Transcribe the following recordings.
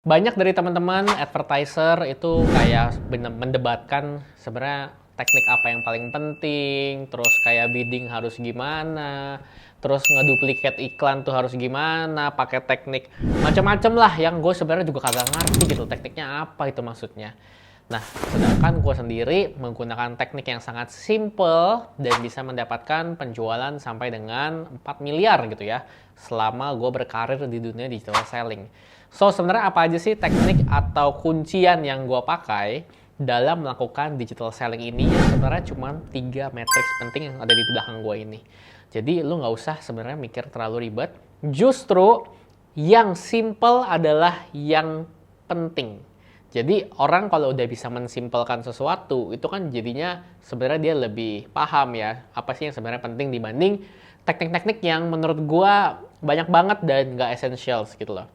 Banyak dari teman-teman advertiser itu kayak mendebatkan sebenarnya teknik apa yang paling penting, terus kayak bidding harus gimana, terus ngeduplikat iklan tuh harus gimana, pakai teknik macam-macam lah yang gue sebenarnya juga kagak ngerti gitu tekniknya apa itu maksudnya. Nah, sedangkan gue sendiri menggunakan teknik yang sangat simple dan bisa mendapatkan penjualan sampai dengan 4 miliar gitu ya selama gue berkarir di dunia digital selling. So, sebenarnya apa aja sih teknik atau kuncian yang gue pakai dalam melakukan digital selling ini yang sebenarnya cuma 3 matriks penting yang ada di belakang gue ini. Jadi, lu nggak usah sebenarnya mikir terlalu ribet. Justru yang simple adalah yang penting. Jadi orang kalau udah bisa mensimpelkan sesuatu, itu kan jadinya sebenarnya dia lebih paham ya, apa sih yang sebenarnya penting dibanding teknik-teknik yang menurut gua banyak banget dan nggak essentials gitu loh.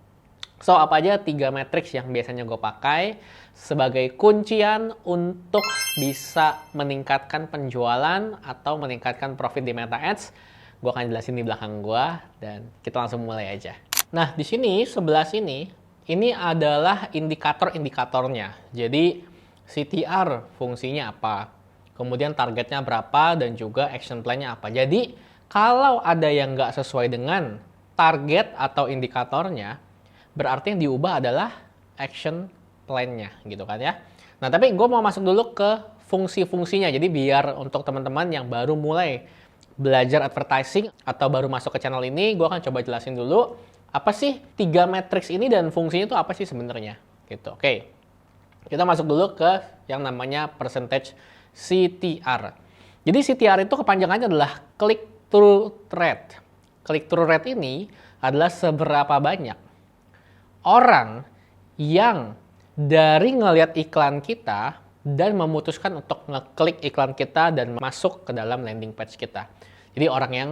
So, apa aja 3 matriks yang biasanya gue pakai sebagai kuncian untuk bisa meningkatkan penjualan atau meningkatkan profit di Meta Ads. Gue akan jelasin di belakang gue dan kita langsung mulai aja. Nah, di sini, sebelah sini, ini adalah indikator-indikatornya. Jadi, CTR fungsinya apa, kemudian targetnya berapa, dan juga action plan-nya apa. Jadi, kalau ada yang nggak sesuai dengan target atau indikatornya, berarti yang diubah adalah action plan-nya gitu kan ya. Nah, tapi gue mau masuk dulu ke fungsi-fungsinya. Jadi biar untuk teman-teman yang baru mulai belajar advertising atau baru masuk ke channel ini, gue akan coba jelasin dulu apa sih 3 matriks ini dan fungsinya itu apa sih sebenarnya gitu. Oke. Kita masuk dulu ke yang namanya percentage CTR. Jadi CTR itu kepanjangannya adalah click through rate. Click through rate ini adalah seberapa banyak orang yang dari ngelihat iklan kita dan memutuskan untuk ngeklik iklan kita dan masuk ke dalam landing page kita. Jadi orang yang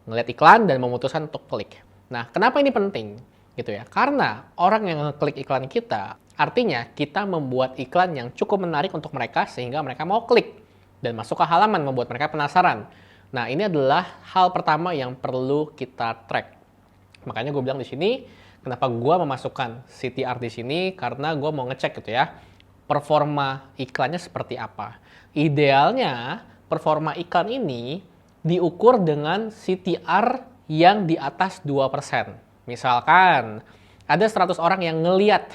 ngelihat iklan dan memutuskan untuk klik. Nah, kenapa ini penting? Gitu ya. Karena orang yang ngeklik iklan kita, artinya kita membuat iklan yang cukup menarik untuk mereka sehingga mereka mau klik dan masuk ke halaman, membuat mereka penasaran. Nah, ini adalah hal pertama yang perlu kita track. Makanya gue bilang di sini, kenapa gue memasukkan CTR di sini? Karena gue mau ngecek gitu ya, performa iklannya seperti apa. Idealnya, performa iklan ini diukur dengan CTR yang di atas 2%. Misalkan, ada 100 orang yang ngeliat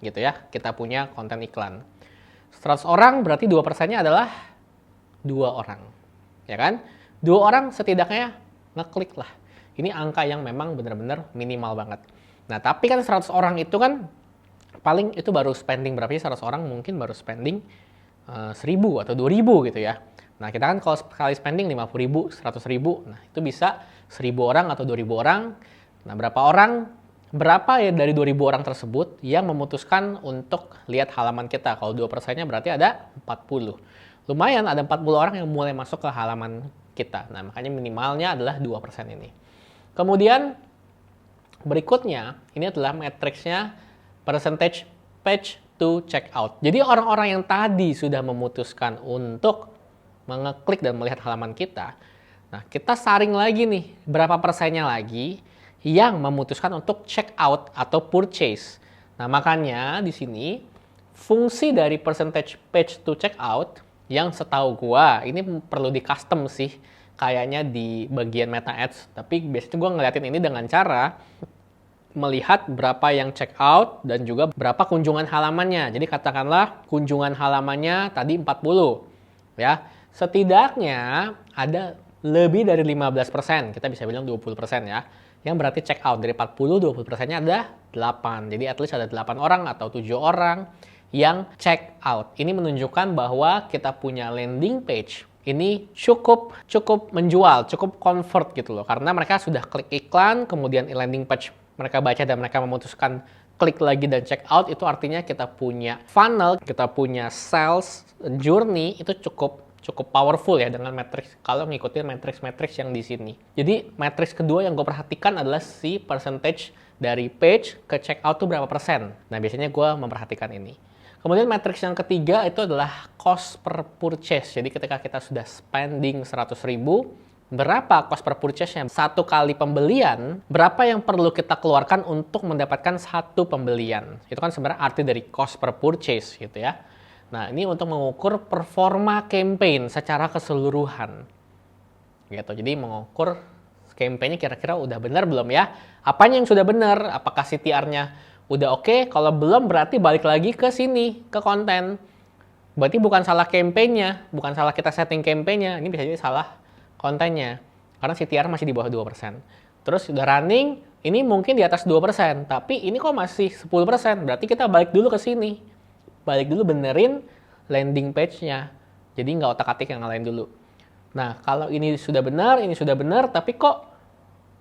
gitu ya, kita punya konten iklan. 100 orang berarti 2%-nya adalah 2 orang. Ya kan? 2 orang setidaknya ngeklik lah. Ini angka yang memang benar-benar minimal banget. Nah, tapi kan 100 orang itu kan paling itu baru spending berapa sih 100 orang? Mungkin baru spending 1.000 atau 2.000 gitu ya. Nah, kita kan kalau sekali spending 50.000, 100.000, nah itu bisa 1.000 orang atau 2.000 orang. Nah, berapa ya dari 2.000 orang tersebut yang memutuskan untuk lihat halaman kita? Kalau 2%-nya berarti ada 40. Lumayan, ada 40 orang yang mulai masuk ke halaman kita. Nah, makanya minimalnya adalah 2% ini. Kemudian berikutnya, ini adalah matriksnya percentage page to checkout. Jadi orang-orang yang tadi sudah memutuskan untuk mengeklik dan melihat halaman kita, nah kita saring lagi nih, berapa persennya lagi yang memutuskan untuk check out atau purchase. Nah, makanya di sini fungsi dari percentage page to checkout yang setahu gua ini perlu di custom sih kayaknya di bagian Meta Ads. Tapi biasanya gua ngeliatin ini dengan cara melihat berapa yang check out dan juga berapa kunjungan halamannya. Jadi katakanlah kunjungan halamannya tadi 40 ya. Setidaknya ada lebih dari 15%, kita bisa bilang 20% ya, yang berarti check out. Dari 40, 20%-nya ada 8. Jadi at least ada 8 orang atau 7 orang yang check out. Ini menunjukkan bahwa kita punya landing page ini cukup menjual, cukup convert gitu loh. Karena mereka sudah klik iklan, kemudian landing page mereka baca dan mereka memutuskan klik lagi dan check out, itu artinya kita punya funnel, kita punya sales journey itu cukup powerful ya dengan matriks kalau ngikutin matriks yang di sini. Jadi matriks kedua yang gue perhatikan adalah si percentage dari page ke check out tuh berapa persen. Nah, biasanya gue memperhatikan ini. Kemudian matriks yang ketiga itu adalah cost per purchase. Jadi ketika kita sudah spending 100.000, berapa cost per purchase-nya satu kali pembelian, berapa yang perlu kita keluarkan untuk mendapatkan satu pembelian. Itu kan sebenarnya arti dari cost per purchase gitu ya. Nah, ini untuk mengukur performa campaign secara keseluruhan. Gitu. Jadi mengukur campaign-nya kira-kira udah benar belum ya? Apanya yang sudah benar? Apakah CTR-nya udah oke? Kalau belum berarti balik lagi ke sini, ke konten. Berarti bukan salah campaign-nya, bukan salah kita setting campaign-nya. Ini bisa jadi salah kontennya. Karena CTR masih di bawah 2%. Terus udah running, ini mungkin di atas 2%, tapi ini kok masih 10%. Berarti kita balik dulu ke sini. Balik dulu benerin landing page-nya. Jadi nggak otak-atik yang ngalahin dulu. Nah, kalau ini sudah benar, tapi kok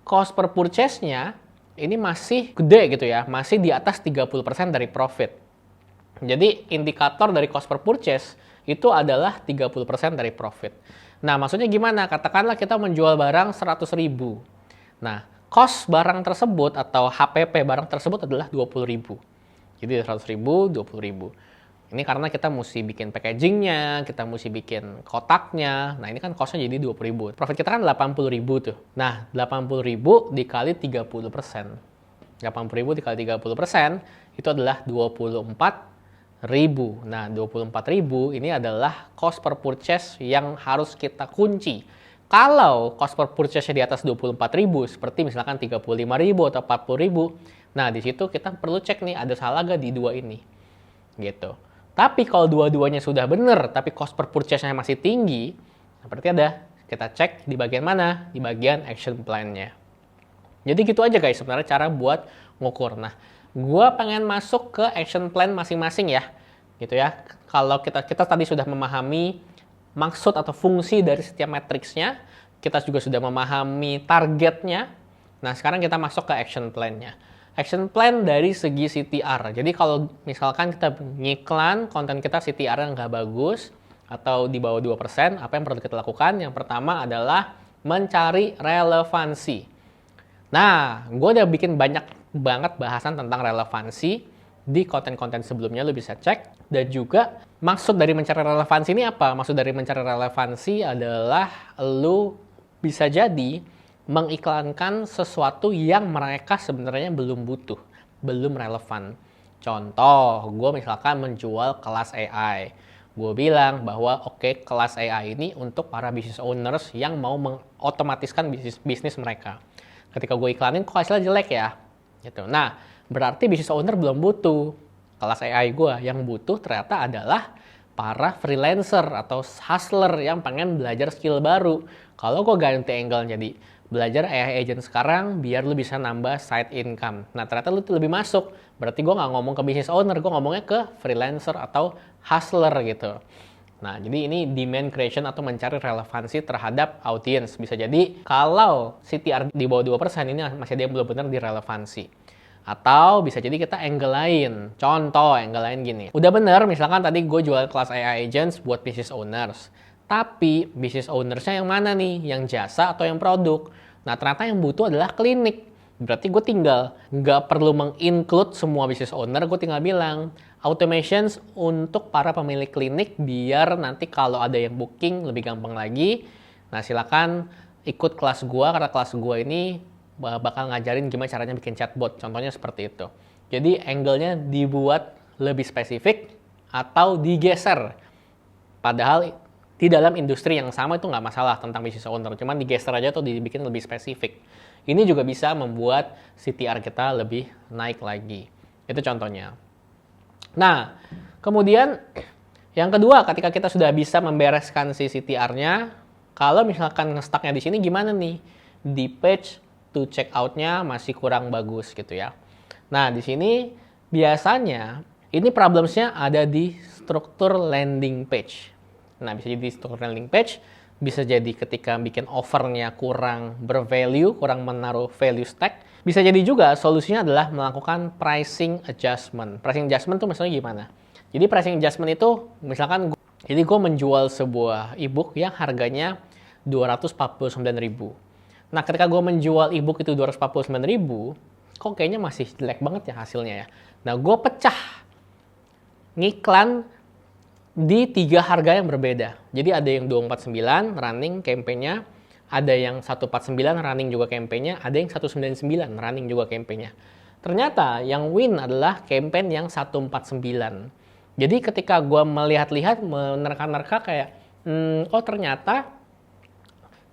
cost per purchase-nya ini masih gede gitu ya, masih di atas 30% dari profit. Jadi indikator dari cost per purchase itu adalah 30% dari profit. Nah, maksudnya gimana? Katakanlah kita menjual barang 100.000. Nah, cost barang tersebut atau HPP barang tersebut adalah 20.000. Jadi 100.000, 20.000. Ini karena kita mesti bikin packagingnya, kita mesti bikin kotaknya. Nah, ini kan cost-nya jadi 20.000. Profit kita kan 80.000 tuh. Nah, 80.000 dikali 30%. 80.000 dikali 30% itu adalah 24.000. Nah, 24.000 ini adalah cost per purchase yang harus kita kunci. Kalau cost per purchase-nya di atas 24.000, seperti misalkan 35.000 atau 40.000, nah di situ kita perlu cek nih, ada salah nggak di dua ini. Gitu. Tapi kalau dua-duanya sudah benar, tapi cost per purchase-nya masih tinggi, berarti ada. Kita cek di bagian mana? Di bagian action plan-nya. Jadi gitu aja guys, sebenarnya cara buat ngukur. Nah, gua pengen masuk ke action plan masing-masing ya. Gitu ya. Kalau kita tadi sudah memahami maksud atau fungsi dari setiap matriksnya, kita juga sudah memahami targetnya. Nah, sekarang kita masuk ke action plan-nya. Action plan dari segi CTR. Jadi kalau misalkan kita ngiklan, konten kita CTR-nya nggak bagus, atau di bawah 2%, apa yang perlu kita lakukan? Yang pertama adalah mencari relevansi. Nah, gue udah bikin banyak banget bahasan tentang relevansi di konten-konten sebelumnya, lo bisa cek. Dan juga maksud dari mencari relevansi ini apa? Maksud dari mencari relevansi adalah lo bisa jadi mengiklankan sesuatu yang mereka sebenarnya belum butuh, belum relevan. Contoh, gue misalkan menjual kelas AI. Gue bilang bahwa oke, kelas AI ini untuk para business owners yang mau mengotomatiskan bisnis mereka. Ketika gue iklanin, kok hasilnya jelek ya? Gitu. Nah, berarti business owner belum butuh kelas AI gue. Yang butuh ternyata adalah para freelancer atau hustler yang pengen belajar skill baru. Kalau gue ganti angle jadi belajar AI agent sekarang biar lu bisa nambah side income. Nah, ternyata lu lebih masuk. Berarti gue nggak ngomong ke business owner, gue ngomongnya ke freelancer atau hustler gitu. Nah, jadi ini demand creation atau mencari relevansi terhadap audience. Bisa jadi kalau CTR di bawah 2% ini masih ada yang belum benar di relevansi. Atau bisa jadi kita angle lain. Contoh, angle lain gini. Udah bener, misalkan tadi gue jual kelas AI agents buat business owners. Tapi business ownersnya yang mana nih? Yang jasa atau yang produk? Nah, ternyata yang butuh adalah klinik. Berarti gue tinggal nggak perlu meng-include semua business owner, gue tinggal bilang automations untuk para pemilik klinik biar nanti kalau ada yang booking lebih gampang lagi. Nah, silakan ikut kelas gue karena kelas gue ini bakal ngajarin gimana caranya bikin chatbot. Contohnya seperti itu. Jadi angle-nya dibuat lebih spesifik atau digeser. Padahal di dalam industri yang sama itu nggak masalah tentang business owner, cuman digeser aja tuh dibikin lebih spesifik. Ini juga bisa membuat CTR kita lebih naik lagi. Itu contohnya. Nah, kemudian yang kedua, ketika kita sudah bisa membereskan si CTR-nya, kalau misalkan nge-stuck-nya di sini gimana nih? Di page to check out-nya masih kurang bagus gitu ya. Nah, di sini biasanya ini problems-nya ada di struktur landing page. Nah, bisa jadi struktur landing page, bisa jadi ketika bikin offernya kurang bervalue, kurang menaruh value stack. Bisa jadi juga solusinya adalah melakukan pricing adjustment. Pricing adjustment itu misalnya gimana? Jadi pricing adjustment itu misalkan jadi gue menjual sebuah ebook yang harganya 249.000. Nah, ketika gue menjual ebook itu 249.000, kok kayaknya masih jelek banget ya hasilnya ya. Nah, gue pecah ngiklan di 3 harga yang berbeda. Jadi ada yang 249 running campaign-nya, ada yang 149 running juga campaign-nya, ada yang 199 running juga campaign-nya. Ternyata yang win adalah campaign yang 149. Jadi ketika gue melihat-lihat, menerka-nerka kayak, oh ternyata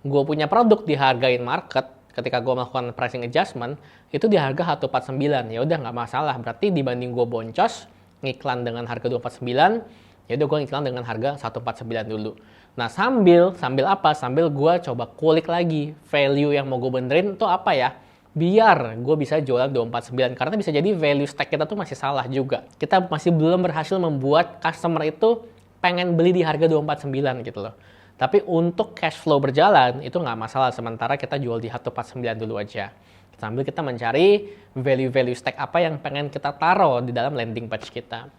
gue punya produk dihargain market, ketika gue melakukan pricing adjustment, itu di harga 149. Ya udah nggak masalah, berarti dibanding gue boncos, ngiklan dengan harga 249, ya udah gue ngiklan dengan harga 149 dulu. Nah sambil apa? Sambil gue coba kulik lagi value yang mau gue benerin itu apa ya, biar gue bisa jualan 249. Karena bisa jadi value stack kita tuh masih salah juga. Kita masih belum berhasil membuat customer itu pengen beli di harga 249 gitu loh. Tapi untuk cash flow berjalan itu nggak masalah, sementara kita jual di 149 dulu aja. Sambil kita mencari value-value stack apa yang pengen kita taruh di dalam landing page kita.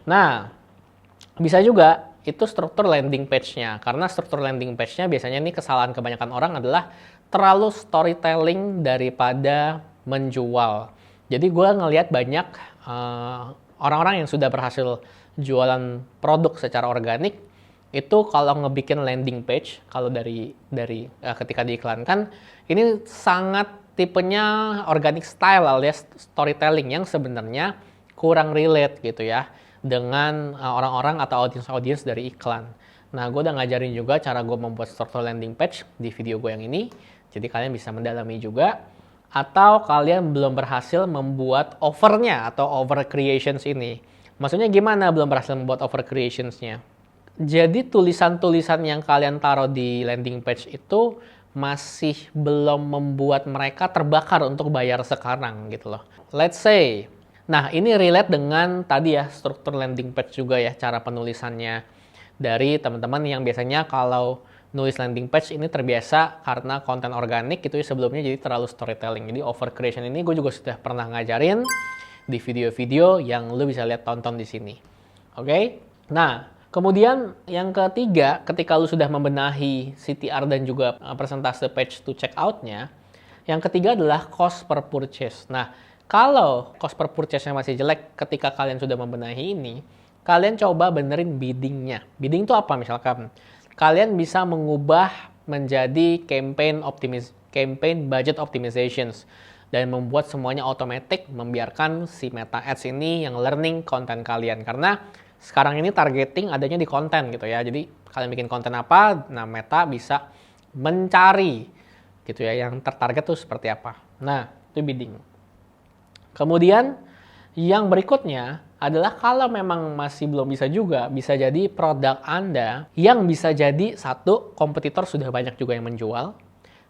Nah, bisa juga itu struktur landing page-nya. Karena struktur landing page-nya biasanya nih kesalahan kebanyakan orang adalah terlalu storytelling daripada menjual. Jadi gue ngelihat banyak orang-orang yang sudah berhasil jualan produk secara organik, itu kalau ngebikin landing page, kalau dari ketika diiklankan, ini sangat tipenya organic style alias storytelling yang sebenarnya kurang relate gitu ya dengan orang-orang atau audiens dari iklan. Nah, gue udah ngajarin juga cara gue membuat struktur landing page di video gue yang ini, jadi kalian bisa mendalami juga. Atau kalian belum berhasil membuat overnya atau over creations ini. Maksudnya gimana belum berhasil membuat over creationsnya? Jadi tulisan-tulisan yang kalian taruh di landing page itu masih belum membuat mereka terbakar untuk bayar sekarang gitu loh. Let's say, nah ini relate dengan tadi ya struktur landing page juga ya, cara penulisannya dari teman-teman yang biasanya kalau nulis landing page ini terbiasa karena konten organik gitu ya sebelumnya, jadi terlalu storytelling. Jadi over creation ini gue juga sudah pernah ngajarin di video-video yang lu bisa lihat tonton di sini. Oke? Nah, kemudian yang ketiga, ketika lu sudah membenahi CTR dan juga persentase page to check out-nya, yang ketiga adalah cost per purchase. Nah, kalau cost per purchase-nya masih jelek ketika kalian sudah membenahi ini, kalian coba benerin bidding-nya. Bidding itu apa misalkan? Kalian bisa mengubah menjadi campaign budget optimizations dan membuat semuanya otomatis, membiarkan si Meta Ads ini yang learning konten kalian. Karena sekarang ini targeting adanya di konten gitu ya. Jadi kalian bikin konten apa, nah Meta bisa mencari gitu ya yang tertarget tuh seperti apa. Nah, itu bidding. Kemudian yang berikutnya adalah kalau memang masih belum bisa juga, bisa jadi produk Anda yang bisa jadi satu, kompetitor sudah banyak juga yang menjual.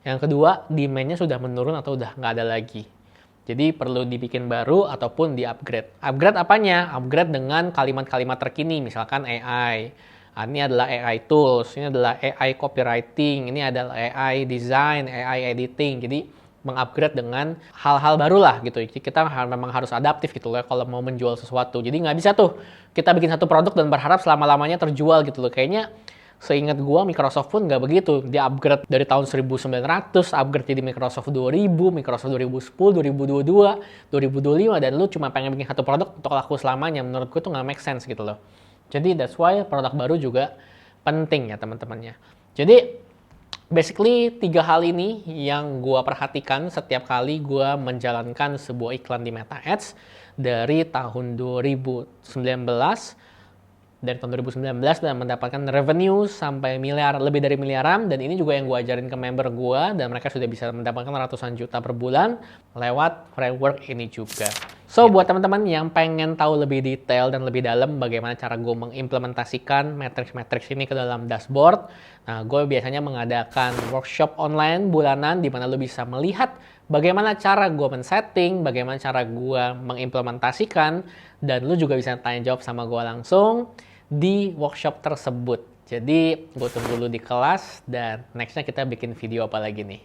Yang kedua, demand-nya sudah menurun atau udah nggak ada lagi. Jadi perlu dibikin baru ataupun di-upgrade. Upgrade apanya? Upgrade dengan kalimat-kalimat terkini, misalkan AI. Ini adalah AI tools, ini adalah AI copywriting, ini adalah AI design, AI editing. Jadi mengupgrade dengan hal-hal baru lah gitu. Kita memang harus adaptif gitu loh kalau mau menjual sesuatu. Jadi nggak bisa tuh kita bikin satu produk dan berharap selama-lamanya terjual gitu loh. Kayaknya seingat gua Microsoft pun nggak begitu. Dia upgrade dari tahun 1900, upgrade jadi Microsoft 2000, Microsoft 2010, 2022, 2025, dan lu cuma pengen bikin satu produk untuk laku selamanya. Menurut gue tuh nggak make sense gitu loh. Jadi that's why produk baru juga penting ya teman-temannya. Jadi basically 3 hal ini yang gue perhatikan setiap kali gue menjalankan sebuah iklan di Meta Ads dari tahun 2019 dan mendapatkan revenue sampai lebih dari miliaran, dan ini juga yang gue ajarin ke member gue dan mereka sudah bisa mendapatkan ratusan juta per bulan lewat framework ini juga. So buat teman-teman yang pengen tahu lebih detail dan lebih dalam bagaimana cara gue mengimplementasikan matriks-matriks ini ke dalam dashboard, nah gue biasanya mengadakan workshop online bulanan di mana lo bisa melihat bagaimana cara gue men-setting, bagaimana cara gue mengimplementasikan, dan lo juga bisa tanya jawab sama gue langsung di workshop tersebut. Jadi gue tunggu dulu di kelas, dan nextnya kita bikin video apa lagi nih.